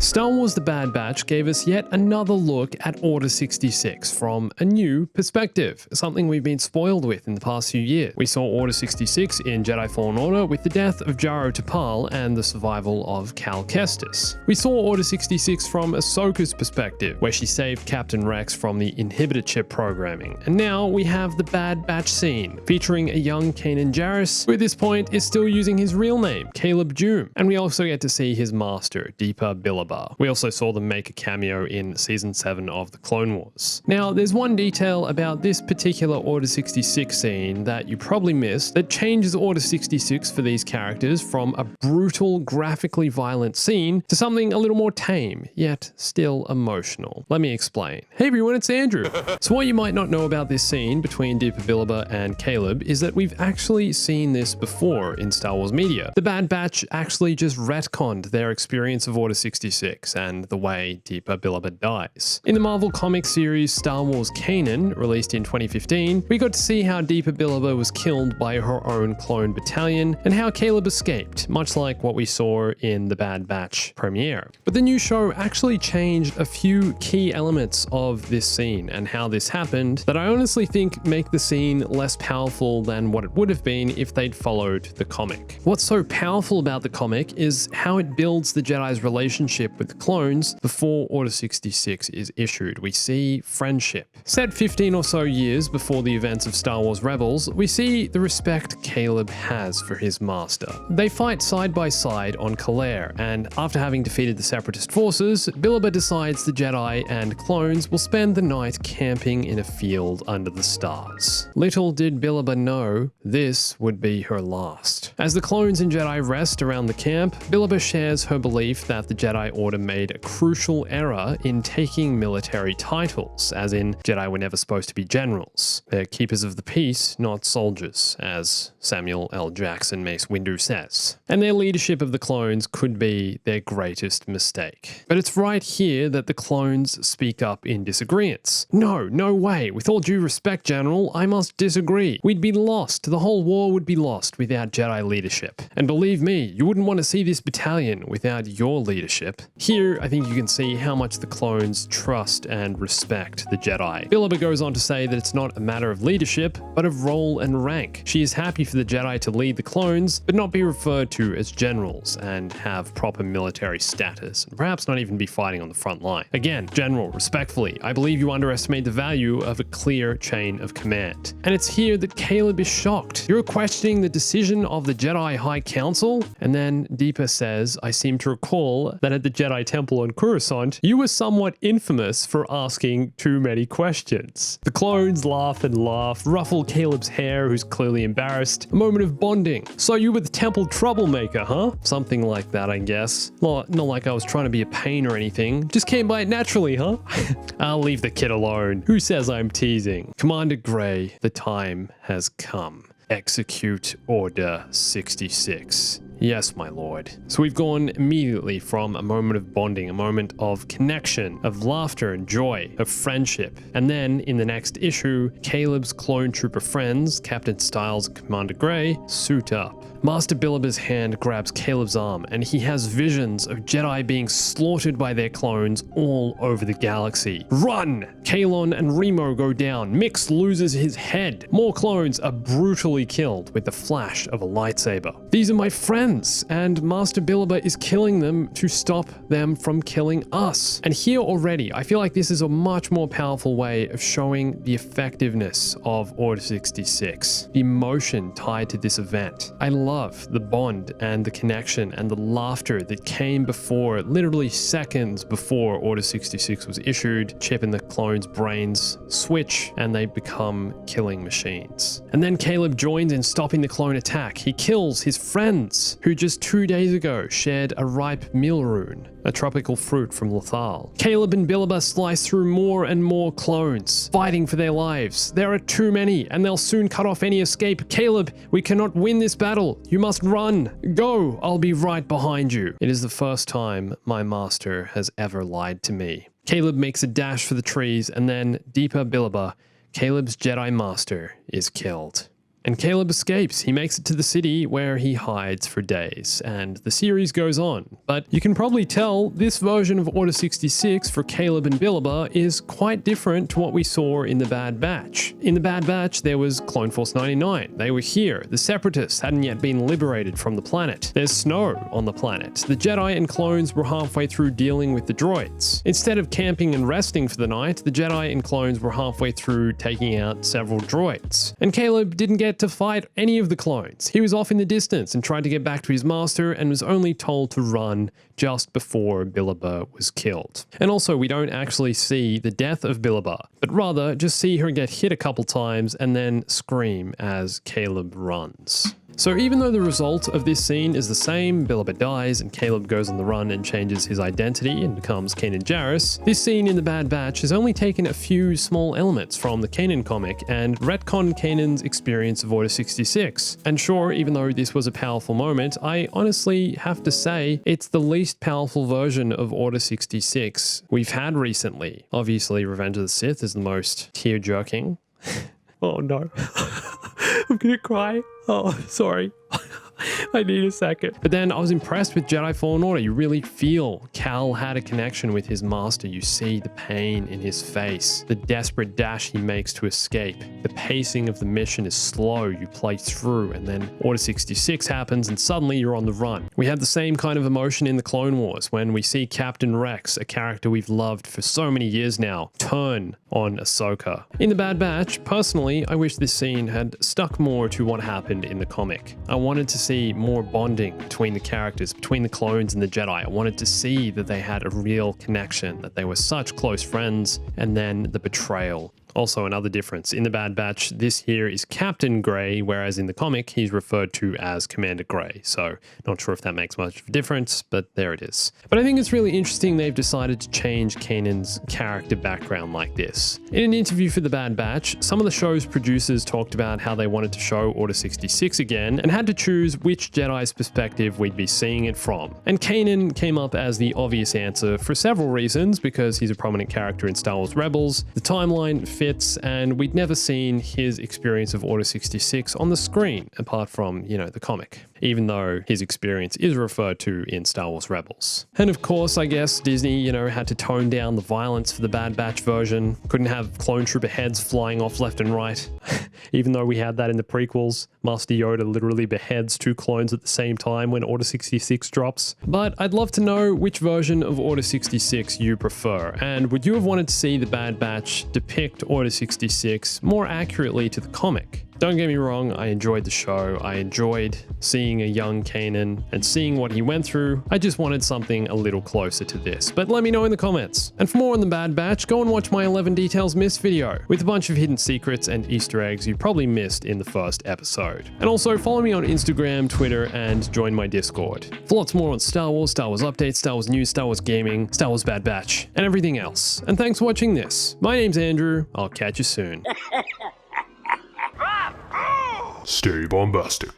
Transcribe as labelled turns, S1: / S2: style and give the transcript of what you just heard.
S1: Star Wars: The Bad Batch gave us yet another look at Order 66 from a new perspective, something we've been spoiled with in the past few years. We saw Order 66 in Jedi Fallen Order with the death of Jaro Tapal and the survival of Cal Kestis. We saw Order 66 from Ahsoka's perspective, where she saved Captain Rex from the inhibitor chip programming. And now we have the Bad Batch scene, featuring a young Kanan Jarrus, who at this point is still using his real name, Caleb Dume. And we also get to see his master, Deepa Billaba. We also saw them make a cameo in Season 7 of The Clone Wars. Now, there's one detail about this particular Order 66 scene that you probably missed that changes Order 66 for these characters from a brutal, graphically violent scene to something a little more tame, yet still emotional. Let me explain. Hey everyone, it's Andrew. So what you might not know about this scene between Deepa Billaba and Caleb is that we've actually seen this before in Star Wars media. The Bad Batch actually just retconned their experience of Order 66 and the way Deepa Billaba dies. In the Marvel comic series Star Wars Kanan, released in 2015, we got to see how Deepa Billaba was killed by her own clone battalion and how Caleb escaped, much like what we saw in the Bad Batch premiere. But the new show actually changed a few key elements of this scene and how this happened that I honestly think make the scene less powerful than what it would have been if they'd followed the comic. What's so powerful about the comic is how it builds the Jedi's relationship with the clones before Order 66 is issued. We see friendship. Set 15 or so years before the events of Star Wars Rebels, we see the respect Caleb has for his master. They fight side by side on Kalair, and after having defeated the Separatist forces, Billaba decides the Jedi and clones will spend the night camping in a field under the stars. Little did Billaba know this would be her last. As the clones and Jedi rest around the camp, Billaba shares her belief that the Jedi Order made a crucial error in taking military titles, as in Jedi were never supposed to be generals. They're keepers of the peace, not soldiers, as Samuel L. Jackson Mace Windu says. And their leadership of the clones could be their greatest mistake. But it's right here that the clones speak up in disagreements. No way. With all due respect, General, I must disagree. We'd be lost. The whole war would be lost without Jedi leadership. And believe me, you wouldn't want to see this battalion without your leadership. Here, I think you can see how much the clones trust and respect the Jedi. Billaba goes on to say that it's not a matter of leadership, but of role and rank. She is happy for the Jedi to lead the clones, but not be referred to as generals and have proper military status, and perhaps not even be fighting on the front line. Again, General, respectfully, I believe you underestimate the value of a clear chain of command. And it's here that Caleb is shocked. You're questioning the decision of the Jedi High Council? And then Deepa says, I seem to recall that at the Jedi Temple on Coruscant, you were somewhat infamous for asking too many questions. The clones laugh and laugh, ruffle Caleb's hair, who's clearly embarrassed. A moment of bonding. So you were the temple troublemaker, huh? Something like that, I guess. Not like I was trying to be a pain or anything. Just came by it naturally, huh? I'll leave the kid alone. Who says I'm teasing? Commander Gray, the time has come. Execute Order 66. Yes, my lord. So we've gone immediately from a moment of bonding, a moment of connection, of laughter and joy, of friendship. And then in the next issue, Caleb's clone trooper friends, Captain Styles and Commander Gray, suit up. Master Billaba's hand grabs Caleb's arm, and he has visions of Jedi being slaughtered by their clones all over the galaxy. Run! Kalon and Remo go down. Mix loses his head. More clones are brutally killed with the flash of a lightsaber. These are my friends, and Master Billaba is killing them to stop them from killing us. And here already, I feel like this is a much more powerful way of showing the effectiveness of Order 66. The emotion tied to this event. I love the bond and the connection and the laughter that came before, literally seconds before Order 66 was issued. Chip in the clones' brains switch and they become killing machines. And then Caleb joins in stopping the clone attack. He kills his friends who just 2 days ago shared a ripe meal rune, a tropical fruit from Lothal. Caleb and Billaba slice through more and more clones, fighting for their lives. There are too many, and they'll soon cut off any escape. Caleb, we cannot win this battle. You must run. Go, I'll be right behind you. It is the first time my master has ever lied to me. Caleb makes a dash for the trees, and then Deepa Billaba, Caleb's Jedi master, is killed. And Caleb escapes. He makes it to the city where he hides for days, and the series goes on. But you can probably tell this version of Order 66 for Caleb and Billaba is quite different to what we saw in the Bad Batch. In the Bad Batch, there was Clone Force 99. They were here. The Separatists hadn't yet been liberated from the planet. There's snow on the planet. The Jedi and clones were halfway through dealing with the droids. Instead of camping and resting for the night, the Jedi and clones were halfway through taking out several droids. And Caleb didn't get to fight any of the clones. He was off in the distance and tried to get back to his master and was only told to run just before Billaba was killed. And also, we don't actually see the death of Billaba, but rather just see her get hit a couple times and then scream as Caleb runs. So even though the result of this scene is the same, Billaba dies and Caleb goes on the run and changes his identity and becomes Kanan Jarrus, this scene in the Bad Batch has only taken a few small elements from the Kanan comic and retconned Kanan's experience of Order 66. And sure, even though this was a powerful moment, I honestly have to say it's the least powerful version of Order 66 we've had recently. Obviously, Revenge of the Sith is the most tear-jerking. Oh no. I'm gonna cry. Oh, sorry. I need a second. But then I was impressed with Jedi Fallen Order. You really feel Cal had a connection with his master. You see the pain in his face, the desperate dash he makes to escape. The pacing of the mission is slow. You play through, and then Order 66 happens, and suddenly you're on the run. We have the same kind of emotion in the Clone Wars when we see Captain Rex, a character we've loved for so many years now, turn on Ahsoka. In the Bad Batch, personally, I wish this scene had stuck more to what happened in the comic. I wanted to see more bonding between the characters, between the clones and the Jedi. I wanted to see that they had a real connection, that they were such close friends, and then the betrayal. Also, another difference. In the Bad Batch, this here is Captain Grey, whereas in the comic, he's referred to as Commander Grey. So, not sure if that makes much of a difference, but there it is. But I think it's really interesting they've decided to change Kanan's character background like this. In an interview for the Bad Batch, some of the show's producers talked about how they wanted to show Order 66 again, and had to choose which Jedi's perspective we'd be seeing it from. And Kanan came up as the obvious answer for several reasons, because he's a prominent character in Star Wars Rebels, the timeline fits, and we'd never seen his experience of Order 66 on the screen, apart from, the comic, even though his experience is referred to in Star Wars Rebels. And of course, I guess Disney, had to tone down the violence for the Bad Batch version. Couldn't have clone trooper heads flying off left and right. Even though we had that in the prequels, Master Yoda literally beheads 2 clones at the same time when Order 66 drops. But I'd love to know which version of Order 66 you prefer, and would you have wanted to see the Bad Batch depict Order 66 more accurately to the comic? Don't get me wrong, I enjoyed the show. I enjoyed seeing a young Kanan and seeing what he went through. I just wanted something a little closer to this. But let me know in the comments. And for more on the Bad Batch, go and watch my 11 Details Missed video with a bunch of hidden secrets and Easter eggs you probably missed in the first episode. And also follow me on Instagram, Twitter, and join my Discord for lots more on Star Wars updates, Star Wars news, Star Wars gaming, Star Wars Bad Batch, and everything else. And thanks for watching this. My name's Andrew. I'll catch you soon.
S2: Stay bombastic.